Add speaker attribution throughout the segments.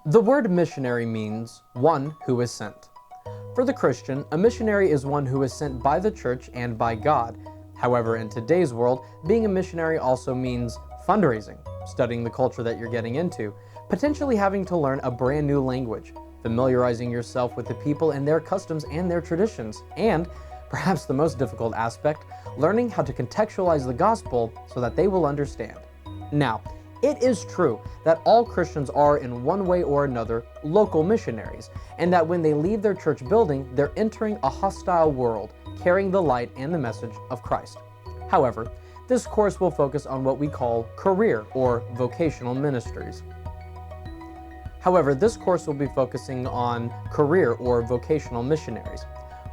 Speaker 1: The word missionary means one who is sent. For the Christian, a missionary is one who is sent by the church and by God. However, in today's world, being a missionary also means fundraising, studying the culture that you're getting into, potentially having to learn a brand new language, familiarizing yourself with the people and their customs and their traditions, and, perhaps the most difficult aspect, learning how to contextualize the gospel so that they will understand. Now, it is true that all Christians are, in one way or another, local missionaries, and that when they leave their church building, they're entering a hostile world, carrying the light and the message of Christ. However, this course will focus on what we call career or vocational ministries. This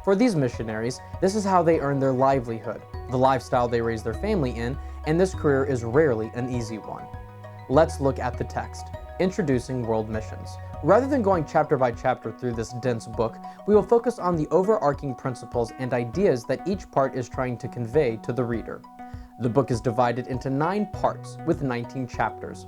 Speaker 1: For these missionaries, this is how they earn their livelihood, the lifestyle they raise their family in, and this career is rarely an easy one. Let's look at the text, Introducing World Missions. Rather than going chapter by chapter through this dense book, we will focus on the overarching principles and ideas that each part is trying to convey to the reader. The book is divided into 9 parts with 19 chapters.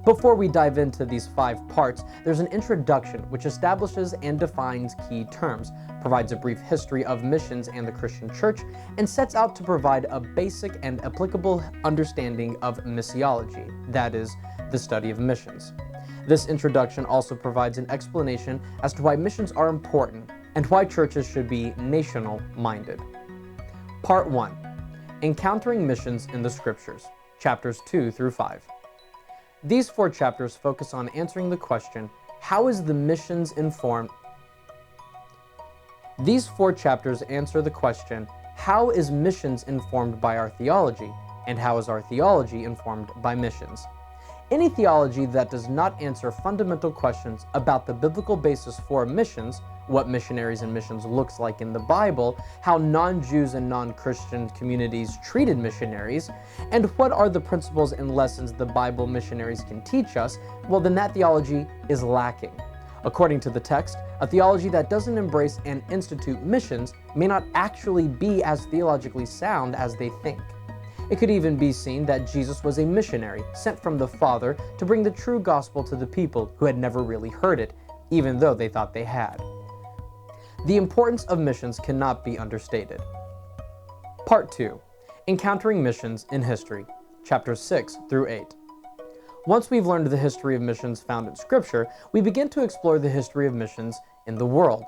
Speaker 1: Before we dive into these 5 parts, there's an introduction which establishes and defines key terms, provides a brief history of missions and the Christian church, and sets out to provide a basic and applicable understanding of missiology, that is, the study of missions. This introduction also provides an explanation as to why missions are important and why churches should be national-minded. Part 1. Encountering Missions in the Scriptures, chapters 2 through 5. These 4 chapters focus on answering the question, how is the missions informed? These 4 chapters answer the question, how is missions informed by our theology, and how is our theology informed by missions? Any theology that does not answer fundamental questions about the biblical basis for missions, what missionaries and missions looks like in the Bible, how non-Jews and non-Christian communities treated missionaries, and what are the principles and lessons the Bible missionaries can teach us, well then that theology is lacking. According to the text, a theology that doesn't embrace and institute missions may not actually be as theologically sound as they think. It could even be seen that Jesus was a missionary sent from the Father to bring the true gospel to the people who had never really heard it, even though they thought they had. The importance of missions cannot be understated. Part 2. Encountering Missions in History, chapters 6 through 8. Once we've learned the history of missions found in Scripture, we begin to explore the history of missions in the world.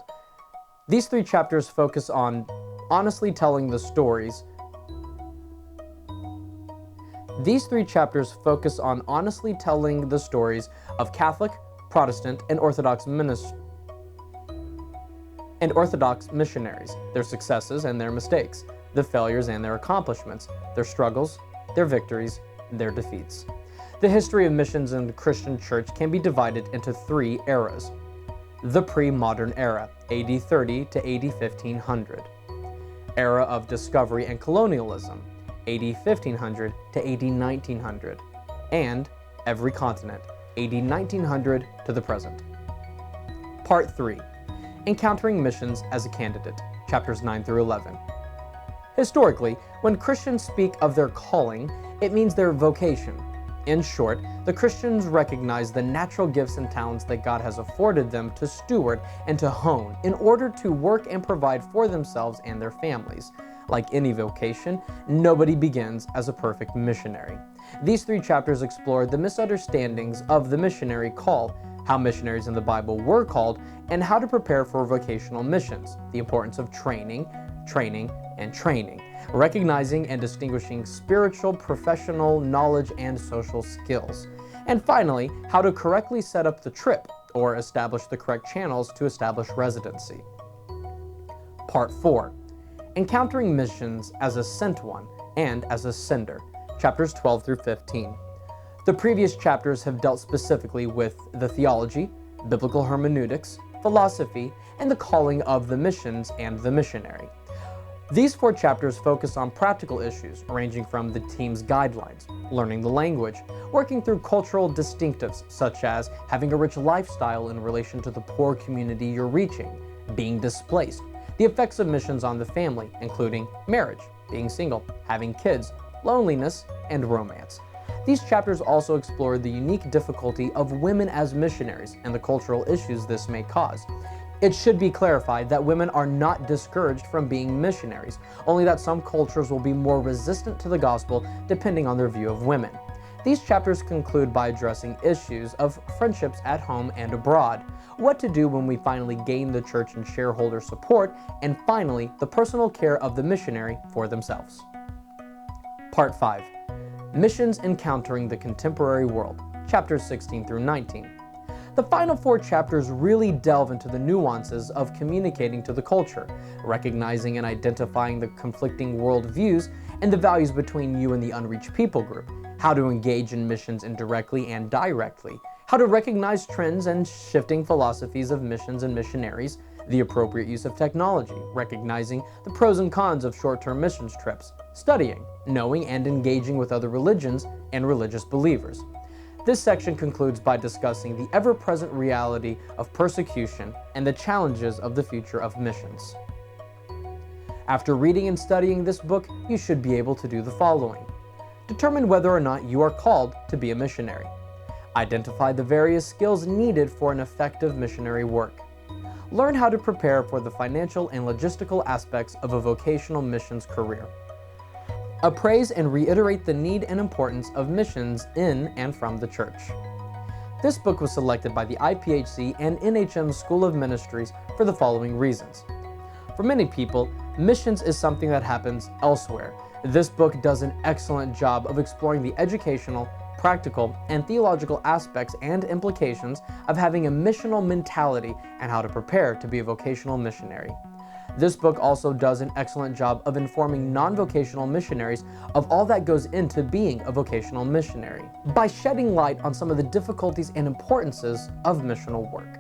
Speaker 1: These 3 chapters focus on honestly telling the stories of Catholic, Protestant, and Orthodox missionaries, their successes and their mistakes, the failures and their accomplishments, their struggles, their victories, their defeats. The history of missions in the Christian church can be divided into 3 eras. The pre-modern era, AD 30 to AD 1500. Era of discovery and colonialism, AD 1500 to AD 1900. And every continent, AD 1900 to the present. Part 3. Encountering Missions as a Candidate, chapters 9 through 11. Historically, when Christians speak of their calling, it means their vocation. In short, the Christians recognize the natural gifts and talents that God has afforded them to steward and to hone in order to work and provide for themselves and their families. Like any vocation, nobody begins as a perfect missionary. These 3 chapters explore the misunderstandings of the missionary call, how missionaries in the Bible were called, and how to prepare for vocational missions, the importance of training, and training, recognizing and distinguishing spiritual, professional, knowledge, and social skills. And finally, how to correctly set up the trip, or establish the correct channels to establish residency. Part 4. Encountering Missions as a Sent One and as a Sender, chapters 12 through 15. The previous chapters have dealt specifically with the theology, biblical hermeneutics, philosophy, and the calling of the missions and the missionary. These 4 chapters focus on practical issues ranging from the team's guidelines, learning the language, working through cultural distinctives such as having a rich lifestyle in relation to the poor community you're reaching, being displaced, the effects of missions on the family, including marriage, being single, having kids, loneliness, and romance. These chapters also explore the unique difficulty of women as missionaries and the cultural issues this may cause. It should be clarified that women are not discouraged from being missionaries, only that some cultures will be more resistant to the gospel depending on their view of women. These chapters conclude by addressing issues of friendships at home and abroad, what to do when we finally gain the church and shareholder support, and finally, the personal care of the missionary for themselves. Part 5. Missions Encountering the Contemporary World, chapters 16 through 19. The final 4 chapters really delve into the nuances of communicating to the culture, recognizing and identifying the conflicting worldviews and the values between you and the unreached people group, how to engage in missions indirectly and directly, how to recognize trends and shifting philosophies of missions and missionaries, the appropriate use of technology, recognizing the pros and cons of short-term missions trips, studying, knowing and engaging with other religions and religious believers. This section concludes by discussing the ever-present reality of persecution and the challenges of the future of missions. After reading and studying this book, you should be able to do the following. Determine whether or not you are called to be a missionary. Identify the various skills needed for an effective missionary work. Learn how to prepare for the financial and logistical aspects of a vocational missions career. Appraise and reiterate the need and importance of missions in and from the church. This book was selected by the IPHC and NHM School of Ministries for the following reasons. For many people, missions is something that happens elsewhere. This book does an excellent job of exploring the educational, practical, and theological aspects and implications of having a missional mentality and how to prepare to be a vocational missionary. This book also does an excellent job of informing non-vocational missionaries of all that goes into being a vocational missionary, by shedding light on some of the difficulties and importances of missional work.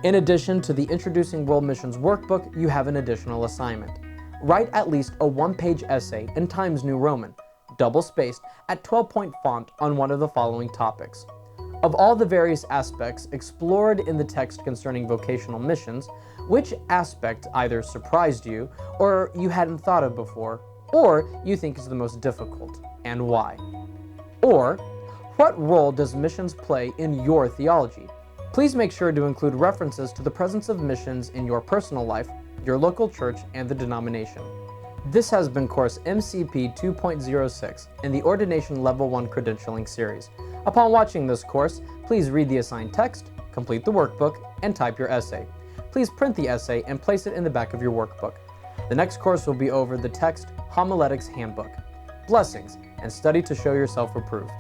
Speaker 1: In addition to the Introducing World Missions workbook, you have an additional assignment. Write at least a 1-page essay in Times New Roman, double-spaced at 12-point font on one of the following topics. Of all the various aspects explored in the text concerning vocational missions, which aspect either surprised you, or you hadn't thought of before, or you think is the most difficult, and why? Or, what role does missions play in your theology? Please make sure to include references to the presence of missions in your personal life, your local church, and the denomination. This has been course MCP 2.06 in the Ordination Level 1 Credentialing Series. Upon watching this course, please read the assigned text, complete the workbook, and type your essay. Please print the essay and place it in the back of your workbook. The next course will be over the text Homiletics Handbook. Blessings, and study to show yourself approved.